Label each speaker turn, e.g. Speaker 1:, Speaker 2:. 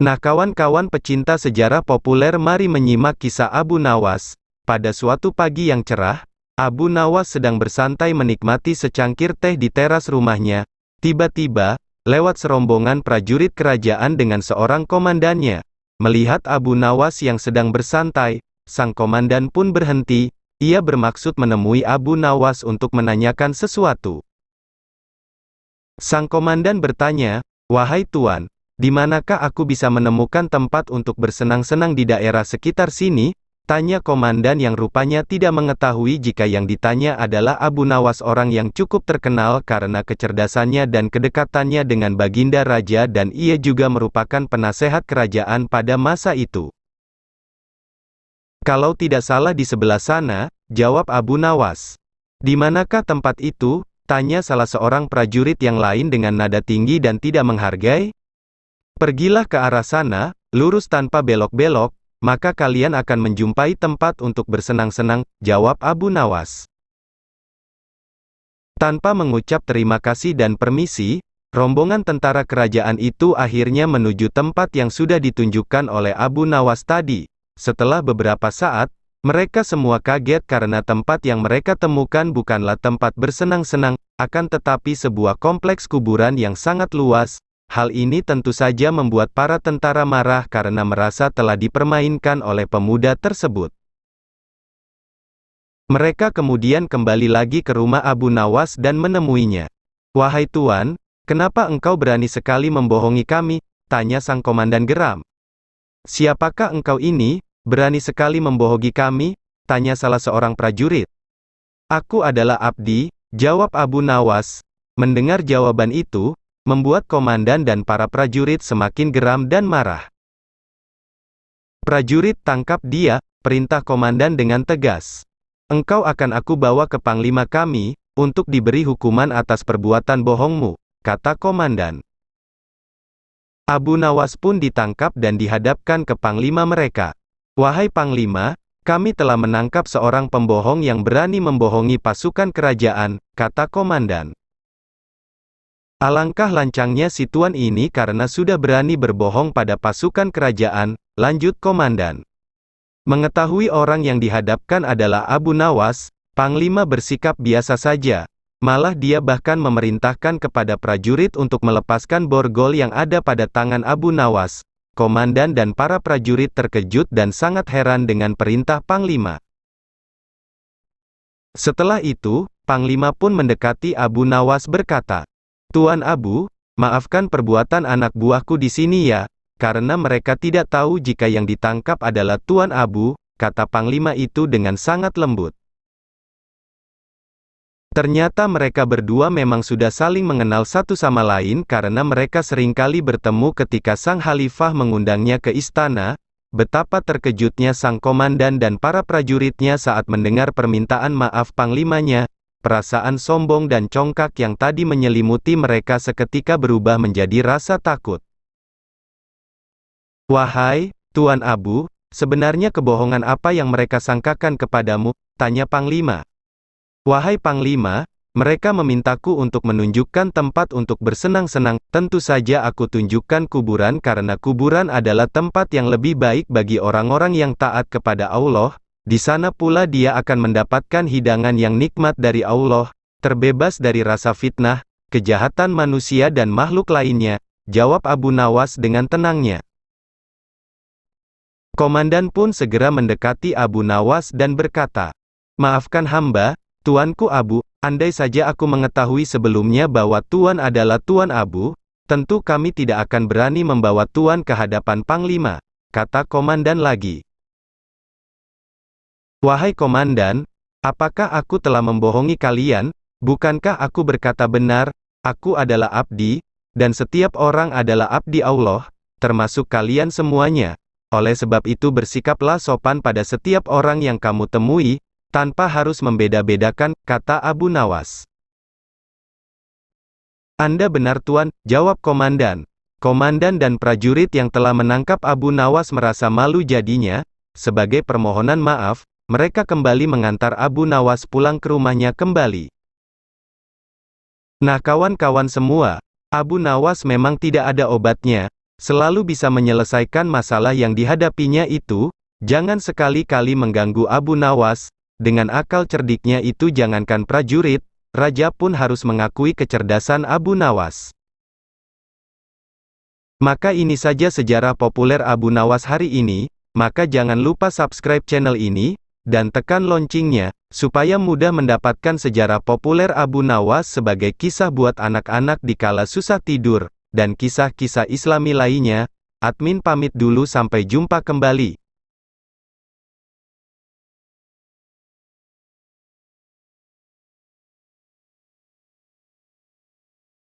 Speaker 1: Nah kawan-kawan pecinta sejarah populer, mari menyimak kisah Abu Nawas. Pada suatu pagi yang cerah, Abu Nawas sedang bersantai menikmati secangkir teh di teras rumahnya. Tiba-tiba, lewat serombongan prajurit kerajaan dengan seorang komandannya. Melihat Abu Nawas yang sedang bersantai, sang komandan pun berhenti. Ia bermaksud menemui Abu Nawas untuk menanyakan sesuatu. Sang komandan bertanya, "Wahai Tuan, di manakah aku bisa menemukan tempat untuk bersenang-senang di daerah sekitar sini?" tanya komandan yang rupanya tidak mengetahui jika yang ditanya adalah Abu Nawas, orang yang cukup terkenal karena kecerdasannya dan kedekatannya dengan baginda raja, dan ia juga merupakan penasehat kerajaan pada masa itu. "Kalau tidak salah di sebelah sana," jawab Abu Nawas. "Di manakah tempat itu?" tanya salah seorang prajurit yang lain dengan nada tinggi dan tidak menghargai. "Pergilah ke arah sana, lurus tanpa belok-belok, maka kalian akan menjumpai tempat untuk bersenang-senang," jawab Abu Nawas. Tanpa mengucap terima kasih dan permisi, rombongan tentara kerajaan itu akhirnya menuju tempat yang sudah ditunjukkan oleh Abu Nawas tadi. Setelah beberapa saat, mereka semua kaget karena tempat yang mereka temukan bukanlah tempat bersenang-senang, akan tetapi sebuah kompleks kuburan yang sangat luas. Hal ini tentu saja membuat para tentara marah karena merasa telah dipermainkan oleh pemuda tersebut. Mereka kemudian kembali lagi ke rumah Abu Nawas dan menemuinya. "Wahai Tuan, kenapa engkau berani sekali membohongi kami?" tanya sang komandan geram. "Siapakah engkau ini, berani sekali membohongi kami?" tanya salah seorang prajurit. "Aku adalah Abdi," jawab Abu Nawas. Mendengar jawaban itu, membuat komandan dan para prajurit semakin geram dan marah. "Prajurit, tangkap dia," perintah komandan dengan tegas. "Engkau akan aku bawa ke panglima kami, untuk diberi hukuman atas perbuatan bohongmu," kata komandan. Abu Nawas pun ditangkap dan dihadapkan ke panglima mereka. "Wahai panglima, kami telah menangkap seorang pembohong yang berani membohongi pasukan kerajaan," kata komandan. "Alangkah lancangnya si tuan ini karena sudah berani berbohong pada pasukan kerajaan," lanjut komandan. Mengetahui orang yang dihadapkan adalah Abu Nawas, panglima bersikap biasa saja. Malah dia bahkan memerintahkan kepada prajurit untuk melepaskan borgol yang ada pada tangan Abu Nawas. Komandan dan para prajurit terkejut dan sangat heran dengan perintah panglima. Setelah itu, panglima pun mendekati Abu Nawas berkata, "Tuan Abu, maafkan perbuatan anak buahku di sini ya, karena mereka tidak tahu jika yang ditangkap adalah Tuan Abu," kata panglima itu dengan sangat lembut. Ternyata mereka berdua memang sudah saling mengenal satu sama lain karena mereka seringkali bertemu ketika sang khalifah mengundangnya ke istana. Betapa terkejutnya sang komandan dan para prajuritnya saat mendengar permintaan maaf panglimanya. Perasaan sombong dan congkak yang tadi menyelimuti mereka seketika berubah menjadi rasa takut. "Wahai Tuan Abu, sebenarnya kebohongan apa yang mereka sangkakan kepadamu?" tanya panglima. "Wahai panglima, mereka memintaku untuk menunjukkan tempat untuk bersenang-senang. Tentu saja aku tunjukkan kuburan karena kuburan adalah tempat yang lebih baik bagi orang-orang yang taat kepada Allah. Di sana pula dia akan mendapatkan hidangan yang nikmat dari Allah, terbebas dari rasa fitnah, kejahatan manusia dan makhluk lainnya," jawab Abu Nawas dengan tenangnya. Komandan pun segera mendekati Abu Nawas dan berkata, "Maafkan hamba, Tuanku Abu, andai saja aku mengetahui sebelumnya bahwa Tuan adalah Tuan Abu, tentu kami tidak akan berani membawa Tuan ke hadapan panglima," kata komandan lagi. "Wahai komandan, apakah aku telah membohongi kalian? Bukankah aku berkata benar, aku adalah abdi, dan setiap orang adalah abdi Allah, termasuk kalian semuanya. Oleh sebab itu bersikaplah sopan pada setiap orang yang kamu temui, tanpa harus membeda-bedakan," kata Abu Nawas. "Anda benar Tuan," jawab komandan. Komandan dan prajurit yang telah menangkap Abu Nawas merasa malu jadinya. Sebagai permohonan maaf, mereka kembali mengantar Abu Nawas pulang ke rumahnya kembali. Nah kawan-kawan semua, Abu Nawas memang tidak ada obatnya. selalu bisa menyelesaikan masalah yang dihadapinya itu. Jangan sekali-kali mengganggu Abu Nawas. Dengan akal cerdiknya itu jangankan prajurit, raja pun harus mengakui kecerdasan Abu Nawas. Maka ini saja sejarah populer Abu Nawas hari ini. Maka jangan lupa subscribe channel ini, dan tekan loncengnya, supaya mudah mendapatkan sejarah populer Abu Nawas sebagai kisah buat anak-anak dikala susah tidur, dan kisah-kisah Islami lainnya. Admin pamit dulu, sampai jumpa kembali.